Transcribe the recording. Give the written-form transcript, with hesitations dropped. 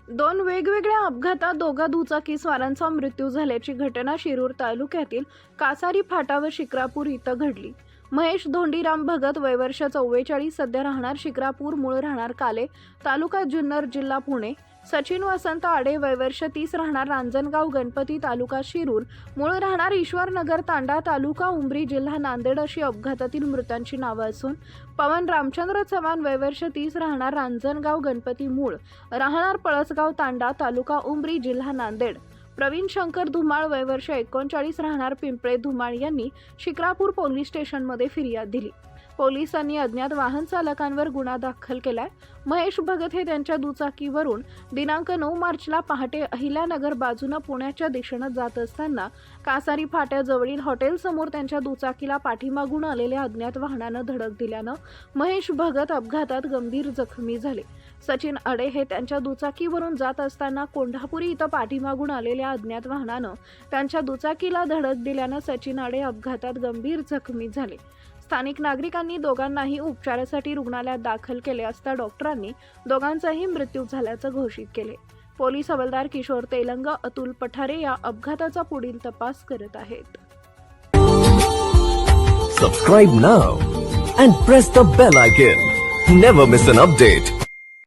दोन वेगवेगळ्या अपघातात दोघा दुचाकीस्वारांचा मृत्यू झाल्याची घटना शिरूर तालुक्यातील कासारी फाटा व शिक्रापूर इथं घडली। महेश धोंडीराम भगत वय वर्ष 44 सध्या राहणार शिक्रापूर, मूळ राहणार काले, तालुका जुन्नर, जिल्हा पुणे। सचिन वसंत आडे वय वर्ष 30 राहणार रांजणगाव गणपती, तालुका शिरूर, मूळ राहणार ईश्वरनगर तांडा, तालुका उमरी, जिल्हा नांदेड अशी अपघातातील मृतांची नावे असून पवन रामचंद्र चव्हाण वय वर्ष 30 राहणार रांजणगाव गणपती, मूळ राहणार पळसगाव तांडा, तालुका उमरी, जिल्हा नांदेड, प्रवीण शंकर धुमाळ वय वर्ष 39 राहणार पिंपळे धुमाळ यांनी शिक्रापूर पोलीस स्टेशनमध्ये फिर्याद दिली। पोलिसांनी अज्ञात वाहन चालकांवर गुन्हा दाखल केलाय। महेश भगत हे त्यांच्या दुचाकीवरून दिनांक 9 मार्चला पहाटे अहिल्यानगर बाजूने पुण्याच्या दिशेने जात असताना कासारी फाट्याजवळील हॉटेल समोर त्यांच्या दुचाकीला पाठीमागून आलेल्या अज्ञात वाहनाने धडक दिल्याने महेश भगत अपघातात गंभीर जखमी झाले। सचिन अडे हे त्यांच्या दुचाकीवरून जात असताना कोंढापुरी इथं पाठीमागून आलेल्या अज्ञात वाहनाने त्यांच्या दुचाकीला धडक दिल्याने सचिन अडे अपघातात गंभीर जखमी झाले। स्थानिक नागरिकांनी दोघांनाही उपचारासाठी रुग्णालयात दाखल केले असता डॉक्टरांनी दोघांचाही मृत्यू झाल्याचे घोषित केले। पोलीस हवालदार किशोर तेलंग, अतुल पठारे या अपघाताचा पुढील तपास करत आहेत। Subscribe now and press the bell icon. Never miss an update.